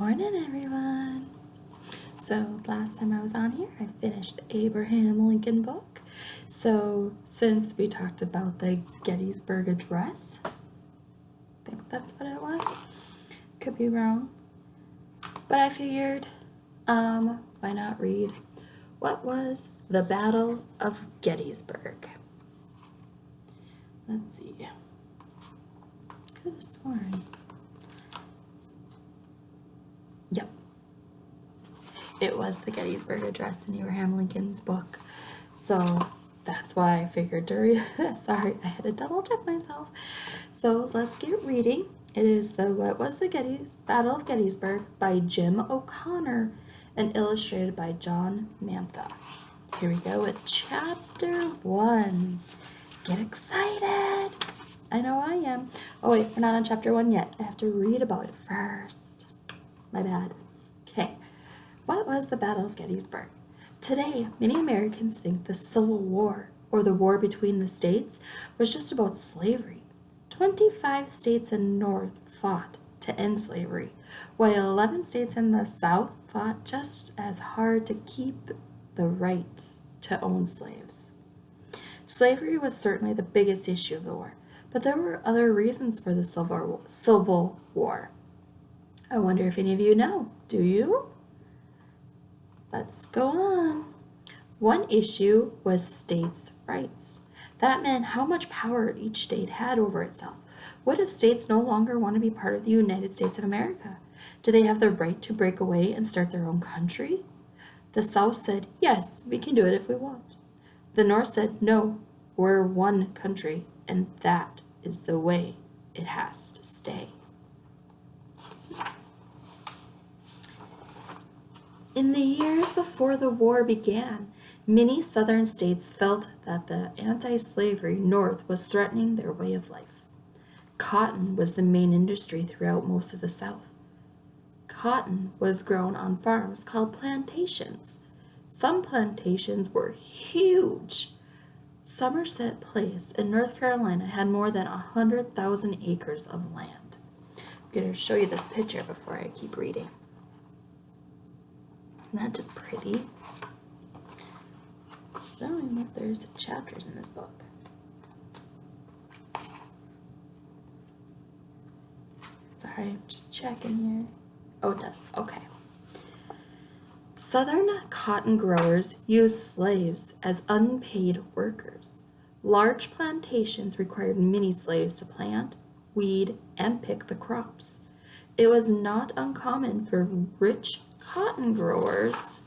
morning, everyone. So last time I was on here, I finished the Abraham Lincoln book. So since we talked about the Gettysburg Address, I think that's what it was. Could be wrong. But I figured, why not read what was the Battle of Gettysburg? Let's see. Could have sworn. Yep. It was the Gettysburg Address in Abraham Lincoln's book. So that's why I figured to read this. Sorry, I had to double check myself. So let's get reading. It is the What Was the Battle of Gettysburg by Jim O'Connor and illustrated by John Mantha. Here we go with chapter 1. Get excited. I know I am. Oh wait, we're not on chapter 1 yet. I have to read about it first. My bad. Okay. What was the Battle of Gettysburg? Today, many Americans think the Civil War, or the war between the states, was just about slavery. 25 states in the North fought to end slavery, while 11 states in the South fought just as hard to keep the right to own slaves. Slavery was certainly the biggest issue of the war, but there were other reasons for the Civil War. I wonder if any of you know. Do you? Let's go on. One issue was states' rights. That meant how much power each state had over itself. What if states no longer want to be part of the United States of America? Do they have the right to break away and start their own country? The South said, yes, we can do it if we want. The North said, no, we're one country, and that is the way it has to stay. In the years before the war began, many southern states felt that the anti-slavery North was threatening their way of life. Cotton was the main industry throughout most of the South. Cotton was grown on farms called plantations. Some plantations were huge. Somerset Place in North Carolina had more than 100,000 acres of land. I'm going to show you this picture before I keep reading. Isn't that just pretty? I don't even know if there's chapters in this book. Sorry, I'm just checking here. Oh, it does. Okay. Southern cotton growers used slaves as unpaid workers. Large plantations required many slaves to plant, weed, and pick the crops. It was not uncommon for rich cotton growers,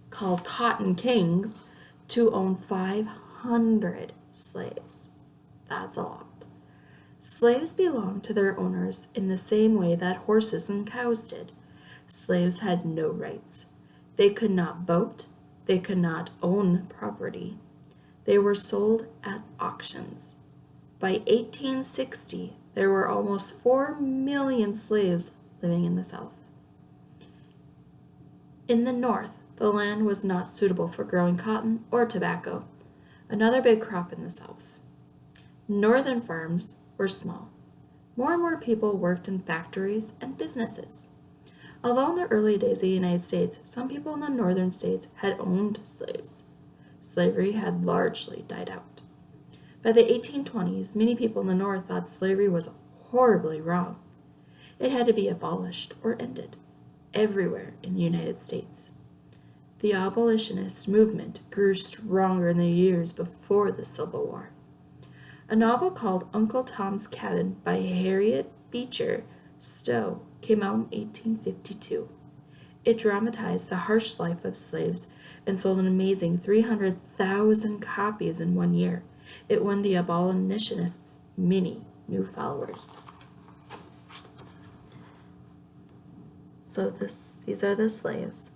called cotton kings, to own 500 slaves. That's a lot. Slaves belonged to their owners in the same way that horses and cows did. Slaves had no rights. They could not vote. They could not own property. They were sold at auctions. By 1860, there were almost 4 million slaves living in the South. In the North, the land was not suitable for growing cotton or tobacco, another big crop in the South. Northern farms were small. More and more people worked in factories and businesses. Although in the early days of the United States, some people in the northern states had owned slaves, slavery had largely died out. By the 1820s, many people in the North thought slavery was horribly wrong. It had to be abolished or ended everywhere in the United States. The abolitionist movement grew stronger in the years before the Civil War. A novel called Uncle Tom's Cabin by Harriet Beecher Stowe came out in 1852. It dramatized the harsh life of slaves and sold an amazing 300,000 copies in 1 year. It won the abolitionists many new followers. So these are the slaves,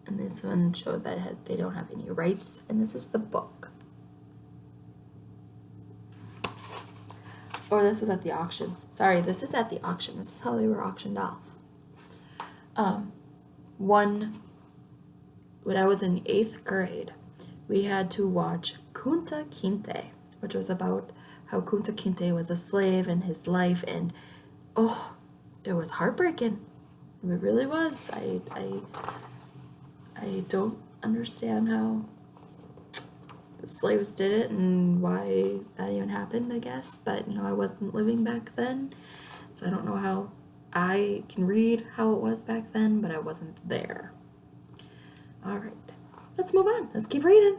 and this one showed that they don't have any rights, and this is the book. Or this was at the auction. Sorry, this is at the auction. This is how they were auctioned off. When I was in 8th grade, we had to watch Kunta Kinte, which was about how Kunta Kinte was a slave and his life, and it was heartbreaking. It really was. I don't understand how the slaves did it and why that even happened, I guess. But, I wasn't living back then, so I don't know how. I can read how it was back then, but I wasn't there. All right, let's move on. Let's keep reading.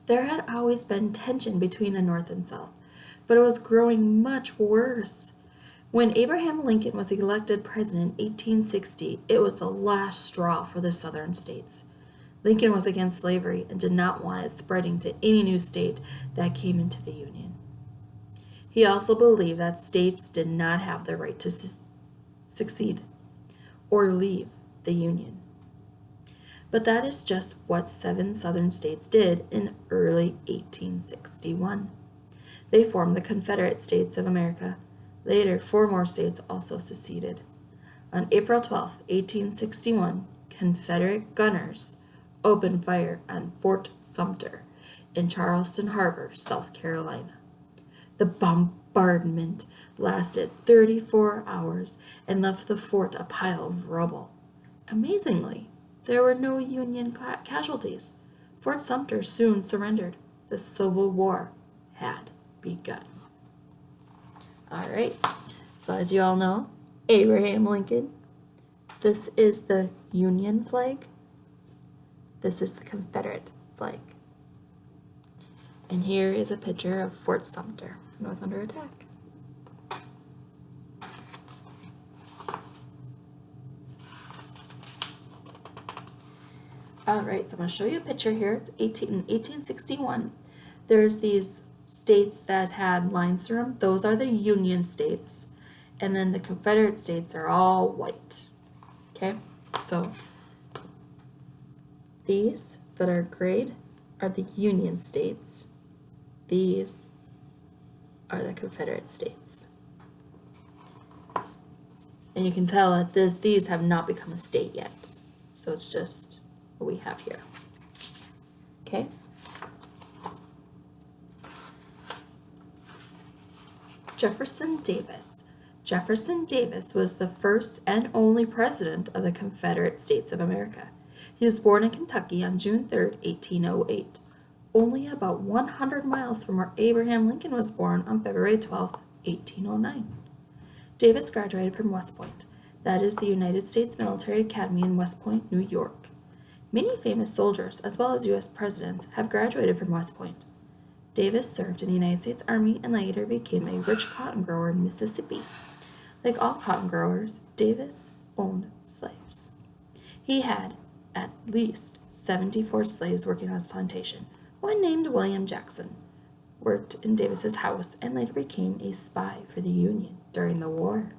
There had always been tension between the North and South, but it was growing much worse. When Abraham Lincoln was elected president in 1860, it was the last straw for the Southern states. Lincoln was against slavery and did not want it spreading to any new state that came into the Union. He also believed that states did not have the right to succeed or leave the Union. But that is just what 7 Southern states did in early 1861. They formed the Confederate States of America. Later, 4 more states also seceded. On April 12, 1861, Confederate gunners opened fire on Fort Sumter in Charleston Harbor, South Carolina. The bombardment lasted 34 hours and left the fort a pile of rubble. Amazingly, there were no Union casualties. Fort Sumter soon surrendered. The Civil War had begun. All right, so as you all know, Abraham Lincoln. This is the Union flag. This is the Confederate flag. And here is a picture of Fort Sumter. It was under attack. All right, so I'm going to show you a picture here. It's in 1861. There's these states that had lines through them. Those are the Union states. And then the Confederate states are all white. Okay, so these that are grayed are the Union states. These are the Confederate states. And you can tell that these have not become a state yet. So it's just what we have here. Okay? Jefferson Davis. Jefferson Davis was the first and only president of the Confederate States of America. He was born in Kentucky on June 3, 1808, only about 100 miles from where Abraham Lincoln was born on February 12, 1809. Davis graduated from West Point, that is the United States Military Academy in West Point, New York. Many famous soldiers, as well as U.S. presidents, have graduated from West Point. Davis served in the United States Army and later became a rich cotton grower in Mississippi. Like all cotton growers, Davis owned slaves. He had at least 74 slaves working on his plantation. One named William Jackson worked in Davis's house and later became a spy for the Union during the war.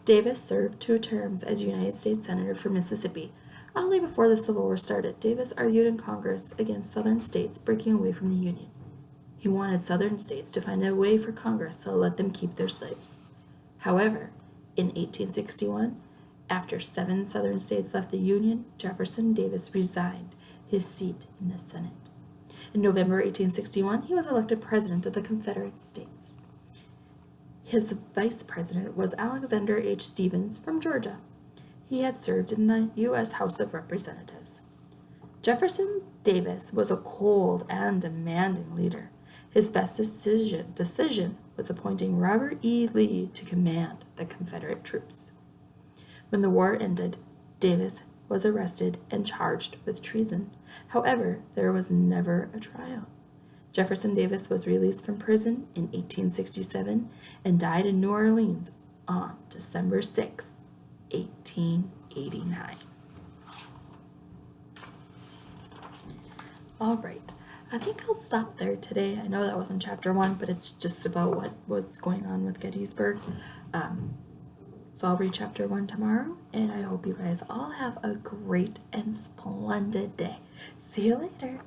Davis served 2 terms as United States Senator for Mississippi. Only before the Civil War started, Davis argued in Congress against Southern states breaking away from the Union. He wanted Southern states to find a way for Congress to let them keep their slaves. However, in 1861, after 7 Southern states left the Union, Jefferson Davis resigned his seat in the Senate. In November 1861, he was elected president of the Confederate States. His vice president was Alexander H. Stephens from Georgia. He had served in the U.S. House of Representatives. Jefferson Davis was a cold and demanding leader. His best decision was appointing Robert E. Lee to command the Confederate troops. When the war ended, Davis was arrested and charged with treason. However, there was never a trial. Jefferson Davis was released from prison in 1867 and died in New Orleans on December 6, 1889. All right, I think I'll stop there today. I know that wasn't chapter 1, but it's just about what was going on with Gettysburg. So I'll read chapter 1 tomorrow, and I hope you guys all have a great and splendid day. See you later.